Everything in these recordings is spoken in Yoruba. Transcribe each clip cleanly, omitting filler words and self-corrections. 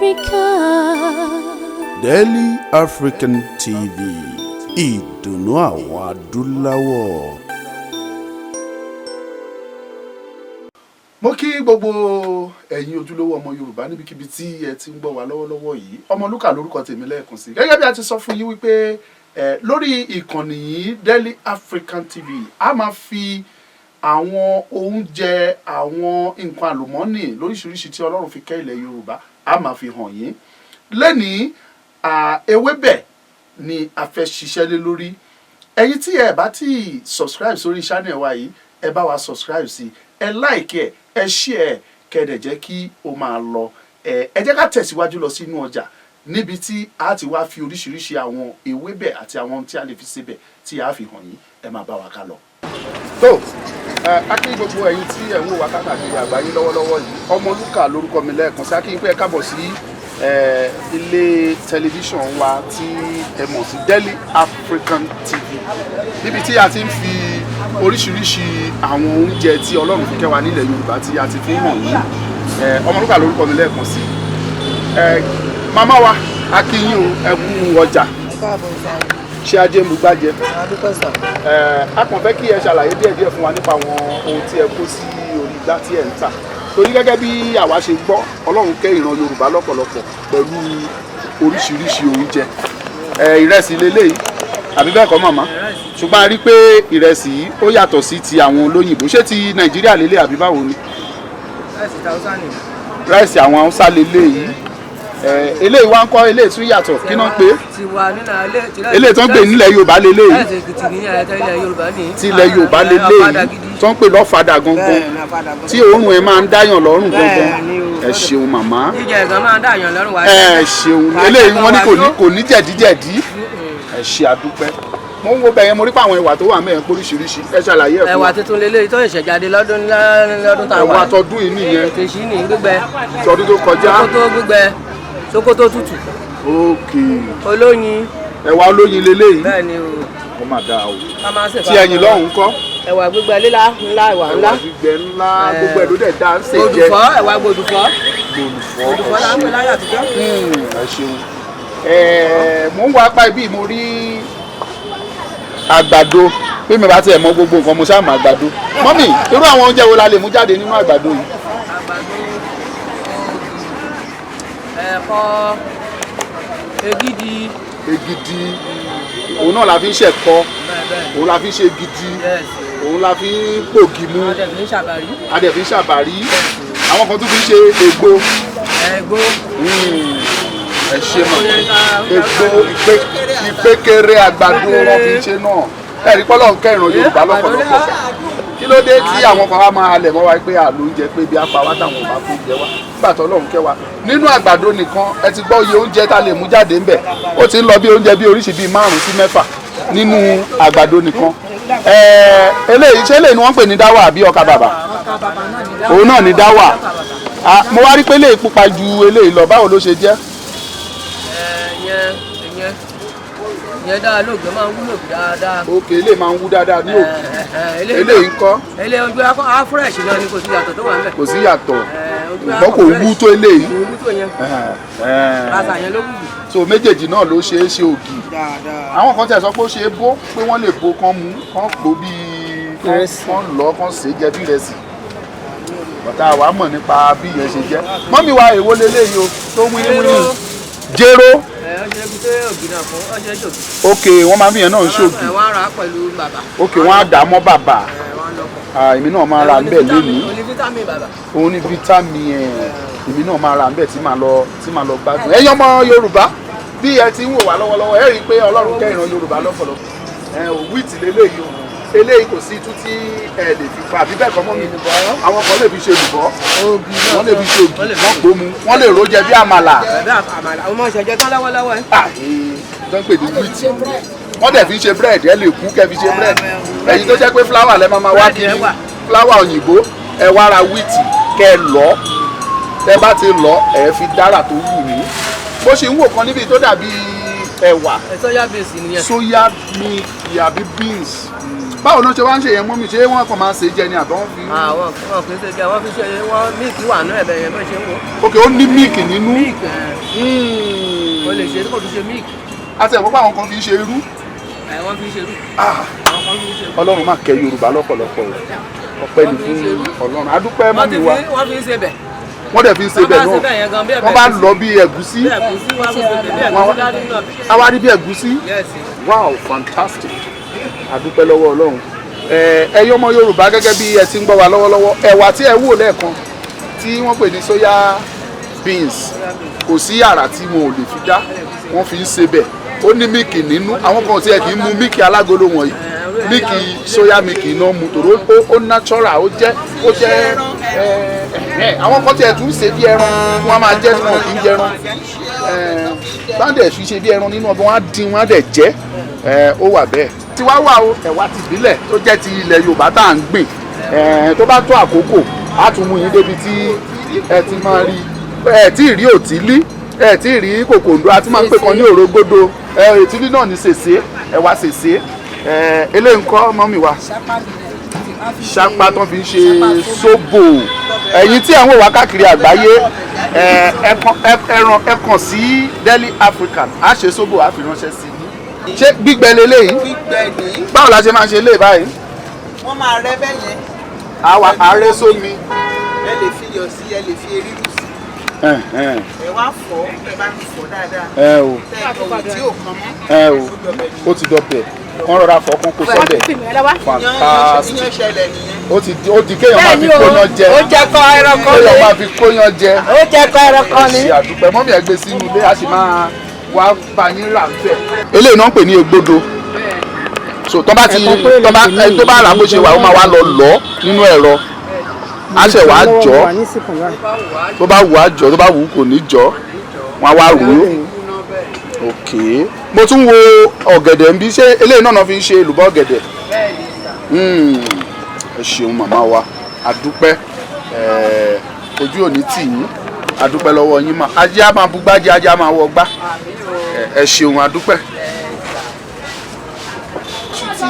Africa. Daily African TV, ìdùnnú àwọn adúláwọ̀. Mo kí gbogbo ẹ̀yin ojúlówó ọmọ Yorùbá níbikíbi tí ẹ ti ń gbọ́ wa lọ́wọ́lọ́wọ́ yìí. Ọmọlúkà lórúkọ tèmi lẹ́ẹ̀kan sí. Gẹ́gẹ́ bí a ti sọ fún yín wípé lórí ìkànnì yìí Daily African TV a máa fi àwọn oúnjẹ, àwọn nǹkan àlùmọ́nì lóríṣiríṣi tí Ọlọ́run fi kẹ́ ilẹ̀ Yorùbá a máa fi hàn yín. Lẹ́nìí ewébẹ̀ ni a fẹ́ ṣiṣẹ́ lé lórí. Ẹ̀yin tí ẹ bá ti subscribe sórí channel wa yìí, ẹ bá wa subscribe sí, ẹ like ẹ share, kẹ́dẹ̀ jẹ́ kí o máa lọ. Ẹ jẹ́ ká tẹ̀síwájú lọ sínú ọjà níbi tí a ti wá fi oríṣiríṣi àwọn ewébẹ̀ àti àwọn ohun tí a lè fi sebẹ̀ tí a fi hàn yín. Ẹ máa bá wa ká lọ. tó a kí gbogbo ẹ̀yin tí ẹ ń wò wá káàkiri àgbáyé lọ́wọ́lọ́wọ́ yìí. Ọmọlúkà lórúkọ mi lẹ́ẹ̀kan sí. A kí yín pé ẹ káàbọ̀ sí ilé tẹlifíṣàn wa tí ẹ mọ̀ sí Daily African TV, níbi tí a ti ń fi oríṣiríṣi àwọn oúnjẹ tí Ọlọ́run fi kẹ́ wa nílẹ̀ Yorùbá tí a ti fi hàn yín. Ọmọlúkà lórúkọ mi lẹ́ẹ̀kan sí. Màmá wa a kí yín o, ẹ kú ọjà, ṣé ajé ń bugbájẹ. A kàn fẹ́ kí ẹ ṣàlàyé díẹ̀díẹ̀ fún wa nípa àwọn ohun tí ẹ kó sí orí igbá tí ẹ ń tà, torí gẹ́gẹ́ bí àwa ṣe gbọ́ Ọlọ́run kẹ́ ìran Yorùbá lọ́pọ̀lọpọ̀ pẹ̀lú oríṣiríṣi oúnjẹ. Ìrẹsì leléyìí àbí bẹ́ẹ̀ kọ́ màmá? Ṣùgbọ́n a rí pé ìrẹsì yìí ó yàtọ̀ sí ti àwọn olóyìnbó. Ṣé ti Nàìjíríà lélẹ̀ àbí báwo ni? Ráìsì àwọn Haúsá leléyìí. Eléyìí wá ń kọ́ eléyìí tún yàtọ̀, kí náà pé? Eléyìí tó ń pè nílẹ̀ Yorùbá leléyìí. Ti ilẹ̀ Yorùbá leléyìí tó ń pè lọ́fadà gangan, tí òórùn ẹ máa ń dáyàn lọ́rùn gangan. Ẹ ṣeun màmá. Ẹ ṣeun. Eléyìí wọ́n ní kò ní jẹ̀díjẹ̀dí. Ẹ ṣe àdúpẹ́. Mo ń wo bẹ̀yẹn, mo rí pé àwọn ẹ̀wà tó wà mẹ́rin póríṣiríṣi. Ẹ ṣàlàyé ẹ̀ fún wa. Ẹ̀wà tuntun lélẹ́yìí tó ṣẹ̀ṣẹ̀ jáde lọ́dún tá a wà. Ẹ̀wà tọdún yìí nìyẹn. Tèṣí ní gbígbẹ. Tọdún tó kọjá. Sókótó gbígbẹ, sókótó tútù. Okay. Olóyin. Ẹ̀wà olóyin leléyìí. Bẹ́ẹ̀ni o. Ó mà dáa o. Tí ẹ̀yin lọ́hùn ńkọ́? Ẹ̀wà gbígbẹ ńlá, ẹ̀wà ńlá. Ẹ̀wà gbígbẹ ńlá, gbogbo ẹ̀ ló dẹ̀ dá ń ṣe jẹ. Gbòdùfọ́, ẹ̀wà gbòdùfọ́. Gbòdùfọ́ la ń pè láyé àtijọ́. Ẹ ṣeun. Mo ń wá apá ibi, mo rí àgbàdo. Bí mi bá tiẹ̀ mọ gbogbo nǹkan, mo ṣáà mọ àgbàdo. Mọ́mì, irú àwọn oúnjẹ wo la lè mú jáde nínú àgbàdo yìí? Àgbàdo, ẹ̀kọ, egidi. Egidi. Òun náà la fi ń ṣẹ̀kọ. Òun la fi ń ṣe gidi. Òun la fi ń pògì mu. A dẹ̀ fi ń ṣàbàrí. A dẹ̀ fi ń ṣàbàrí. Àwọn kan tún fi ń ṣe ègbò. Ẹ̀gbó. Ẹ ṣe mọ̀. Ègbò ìpékeré àgbàdo wọn fi ń ṣe náà. Ẹ̀rí pọ́lọ́ ń kẹ́ ìran Yorùbá lọ́pọ̀lọpọ̀. Kí ló dé tí àwọn kan wá máa halẹ̀ mọ́ wa pé àlò oúnjẹ pé bí apá wa táwọn bá kó jẹ wá nígbà tó Ọlọ́run kẹ́ wa? Nínú àgbàdo nìkan ẹ ti gbọ́ iye oúnjẹ tá a lè mú jáde ńbẹ̀. Ó ti ń lọ bí oúnjẹ bí oríṣi bíi 5 sí 6 nínú àgbàdo nìkan. Eléyìí ṣé eléyìí ni wọ́n ń pè ní dáwà àbí ọkà bàbà? Òun náà ni dáwà. Mo wá rí pé eléyìí pupa ju eléyìí lọ, báwo ló ṣe jẹ́? Ìyẹn dáa lóògbé máa ń wúlò dáadáa. Ok, eléyìí máa ń wú dáadáa ní òkè. Eléyìí ń kọ́? Eléyìí ojú afresh lọ ni, kò sí yàtọ̀ tó wà níbẹ̀. Kò sí yàtọ̀. Ṣùgbọ́n kò wú tó eléyìí. Kò wú tó yẹn. Rasa yẹn ló wù. So méjèèjì náà ló ṣe é ṣe ògì. Àwọn kan tẹ̀ sọ pé ó ṣe é bó, pé wọ́n lè bó kán mú, kán gbó bíi kán lọ, kán sè é jẹ bí ìrẹsì. Bàtà wa mọ̀ nípa bí ìyẹn ṣe jẹ́. Mọ́mì wa èwo leléyìí o tó wíníwíní? Jéró. Ok, wọ́n máa ń fi yẹn náà ń ṣògì. Wọ́n á rà á pẹ̀lú bàbà. Ok, wọ́n á dà á mọ́ bàbà. Èmi náà máa ra ńbẹ̀ lónìí. Ó ní fítámì bàbà. Ó ní fítámì èmi náà máa ra ńbẹ̀ tí màá lọ gbádùn. Ẹ̀yin ọmọ Yorùbá, bí ẹ ti ń wò wá lọ́wọ́lọ́wọ́, ẹ rí i pé Ọlọ́run kẹ́ ìran Yorùbá lọ́pọ̀lọpọ̀. Wíìtì leléyìí o. Eléyìí kò sí itú tí ẹ lè fi pa àbí bẹ́ẹ̀ kọ́ mọ́ mi. Àwọn kan lè fi ṣe olùbọ́, wọ́n lè fi ṣe ògì, wọ́n gbómu, wọ́n lè ro jẹ bí àmàlà. Àwọn ọmọ ìṣẹ̀jẹ̀ tán lọ́wọ́lọ́wọ́ ẹ̀. Tó ń pè ní wíìtì. Wọ́n dẹ̀ fi ṣe búrẹ́dì, ẹ lè kú kẹ́ fi ṣe búrẹ́dì. Ẹ̀yin tó jẹ́ pé fúláwà lẹ́ máa wá kiri, fúláwà òyìnbó, ẹ wá ra wíìtì kẹ́ ẹ lọ. Tẹ́ bá ti lọ, ẹ fi dára tó wù ní. Bó ṣe ń wò kan níbi tó dàbí ẹ̀wà. Soya beans nìyẹn. Soya milk àbí beans. báwo ló ṣe wá ń ṣe yẹn mú mi ṣé wọ́n kàn máa ṣe jẹ ni àbọ̀ wọ́n fi. àwọn kì í ṣe jẹ wọ́n fi ṣe wọ́n míìkì wà nínú ẹ̀bẹ̀ yẹn bẹ́ẹ̀ ṣe ń wò. ok ó ní míìkì nínú. míìkì o lè ṣe tí kò fi ṣe milk. àti ẹ̀kọ́ pé àwọn kan fi ń ṣe irú. wọ́n fi ń ṣe irú. àwọn kan fi ń ṣe irú. ọlọ́run má kẹ́ Yorùbá lọ́pọ̀lọpọ̀ ọpẹ́ ní fún Ọlọ́run adúpẹ́ mọ́mí wa. wọ́n fi ń ṣe bẹ̀. wọ́n dẹ̀ fi ń ṣe bẹ̀ náà wọ́n bá lọ bí ẹ̀gúsí. àwa rí bí ẹ̀gúsí. wow fantastic adúpẹ́ lọ́wọ́ Ọlọ́run. ẹ̀yin ọmọ Yorùbá gẹ́gẹ́ bí ẹ ti ń gbọ́ wa lọ́wọ́lọ́wọ́ ẹ̀wà tí ẹ wò lẹ́ẹ̀kan tí wọ́n pè ní soya beans kò sí àrà tí wọn ò lè fi dá wọ́n fi ń ṣe bẹ̀ ó ní míìkì nínú àwọn kan tí ẹ kì í mu míìkì alágolo wọ̀nyí míìkì soya míìkì iná mu tòró ó natural ó jẹ́ àwọn kan tí ẹ tún ṣe bí ẹran wọn máa jẹ́ tí wọn kì í jẹran báńdẹ̀ fi ṣe bí ẹran nínú ọbẹ̀ wọn á dín wọn á dẹ̀ jẹ́ ó wà bẹ́ẹ̀ tí wá wà o ẹ̀wà ti ìbílẹ̀ tó jẹ́ ti ilẹ̀ Yorùbá tá à ń gbìn tó bá tó àkókò á tún mú yín débi tí ẹ ti máa rí ẹ tí ì rí òtílí ẹ tí ì rí kòkòndó àti máa ń pè kan ní òrógbódò òtílí náà ní sèse ẹ̀wà sèse eléyìí ńkọ́ mọ́mì wa ṣápá tó fi ń ṣe sóbò ẹ̀yin tí àwọn wà káàkiri àgbáyé ẹ kàn sí Deli African á ṣe sóbò á fi ránṣẹ́ sí i ṣé gbígbẹ leléyìí báwo la ṣe máa ṣe lé báyìí. wọ́n máa rẹ́ bẹ́ẹ̀ yẹn. àwa àárẹ̀ sómi. ẹ lè fi iyọ̀ sí ẹ lè fi eérú sí. ẹ wá fọ̀ ẹ bá ti fọ̀ dáadáa. tẹ ìkọ̀wé tí ò kàn mọ́. ó ti dọ̀bẹ̀ kán rọra fọ̀ kán kó sọ́bẹ̀ fantastic ó di kéèyàn máa fi kóyán jẹ ó jẹ kọ ẹran kan ni kéèyàn máa fi kóyán jẹ ó jẹ kọ ẹran kan ni. ṣe àdúpẹ́ mọ́mí ẹ̀ gbé sínú ilé a sì máa wá bá yín rà ń bẹ̀. eléyìí náà ń pè ní egbódo so tó bá rà bó ṣe wà ó máa wá lọ lọ nínú ẹ̀rọ á ṣẹ̀ wá jọ tó bá wù á jọ tó bá wù kò ní jọ wọn á wá rú ok mo tún wo ọ̀gẹ̀dẹ̀ ń bí ṣé eléyìí náà fi ń ṣe èlùbọ́ ọ̀gẹ̀dẹ̀ ẹ ṣeun màmá wa adúpẹ́ ojú òní tì yín adúpẹ́ lọ́wọ́ yín mà ajé á máa bugbájé ajé á máa wọ gbá ẹ ṣeun adúpẹ́. tí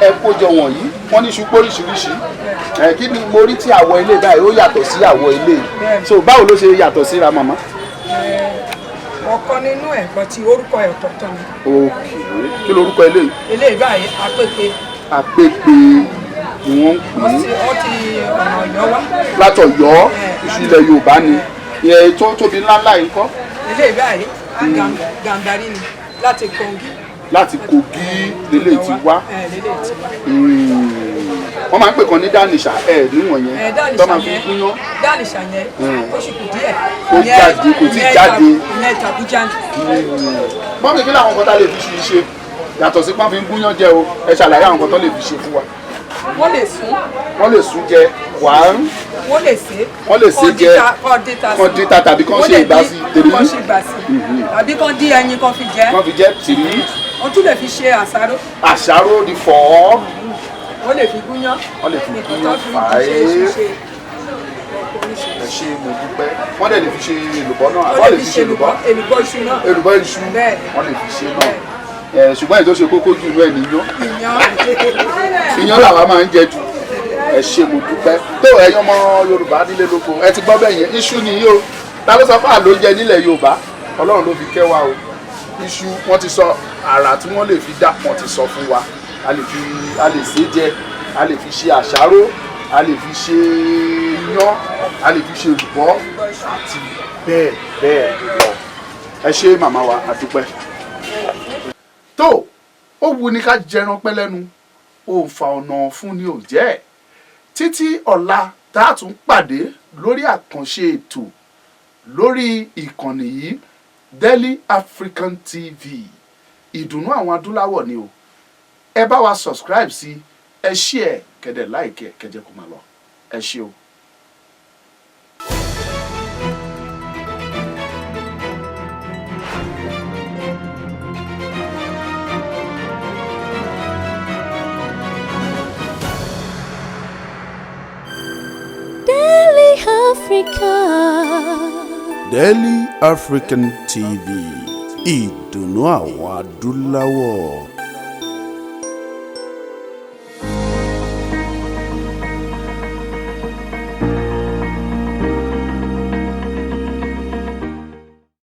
ẹ kójọ wọ̀nyí wọ́n ní ṣùpọ̀ oríṣiríṣi kí ni mo rí tí àwọ̀ ilé báyìí ó yàtọ̀ sí àwọ̀ ilé so báwo ló ṣe yàtọ̀ síra màmá. ọ̀kan nínú ẹ̀kọ́ tí orúkọ ẹ̀ tọ̀tọ̀ ni. ok kí lorúkọ eléyìí. eléyìí báyìí apèpè. apèpè ni wọ́n ń pè é. wọ́n ti ọ̀nà Ọ̀yọ́ wá. látọ̀yọ́ iṣu ilẹ̀ Yorùbá ni tó tóbi ńláńlá yìí kọ́. eléyìí báyìí gàǹbarí ni láti Kogi. láti Kogi lélẹ̀ ti wá. wọ́n máa ń pè kan ní dánìṣà níwọ̀n yẹn tó máa fi gúnyán. dánìṣà yẹn ó sì kù díẹ̀. ó jáde kò tí jáde. ìyẹn tàbújá ni. mọ́mí kí làwọn kan tá lè fi ṣe yàtọ̀ sí pọ́n fi ń gúnyán jẹ o ẹ ṣàlàyé àwọn kan tó lè fi ṣe fún wa. wọ́n lè sún. wọ́n lè sún jẹ wàá. wọ́n lè sè. wọ́n lè sè jẹ kàn dín ta tàbí kàn ṣe ìgbà sí tèmi. kàn ṣe ìgbà sí tàbí kàn dín ẹyin kàn fi jẹ. kàn fi jẹ tìrí. wọ́n tún lè fi ṣe àṣàrò. àṣàrò di fọ́. wọ́n lè fi gúnyán. wọ́n lè fi gúnyán fàáyé. ẹ ṣe mo dúpẹ́ wọ́n dẹ̀ lè fi ṣe èlùbọ́ náà. wọ́n lè fi ṣe èlùbọ́ iṣu náà. èlùbọ́ iṣu wọ́n lè fi ṣe náà. ṣùgbọ́n èyí tó ṣe kókó jù lọ ẹ̀ níyàn. iyán làwa máa ń jẹ jù. ẹ ṣe mo dúpẹ́ tó ẹ̀yin ọmọ Yorùbá nílé lóko ẹ ti gbọ́ bẹ́ẹ̀ yẹn iṣu nìyí o ta ló sọ fún àlóúnjẹ nílẹ̀ Yorùbá Ọlọ́run ló fi kẹ́ wa o iṣu wọ́n ti sọ àrà tí wọ́n lè fi dá wọ́n ti sọ fún wa a lè sè jẹ a lè fi ṣe àṣàrò a lè fi ṣe iyán a lè fi ṣe olùbọ́ àti bẹ́ẹ̀ bẹ́ẹ̀ lọ ẹ ṣe màmá wa a dúpẹ́. tó ó wu ni ká jẹran pẹ́ lẹ́nu òǹfà ọ̀nà fún ni ò jẹ́ títí ọ̀la tá a tún pàdé lórí àkànṣe ètò lórí ìkànnì yìí Deli African TV ìdùnnú àwọn adúláwọ̀ ni o ẹ bá wa subscribe sí ẹ share kẹ́dẹ̀ like ẹ kẹ́jẹ́ kó máa lọ ẹ ṣé o. Deli Africa. Deli African TV ìdùnnú àwọn adúláwọ̀.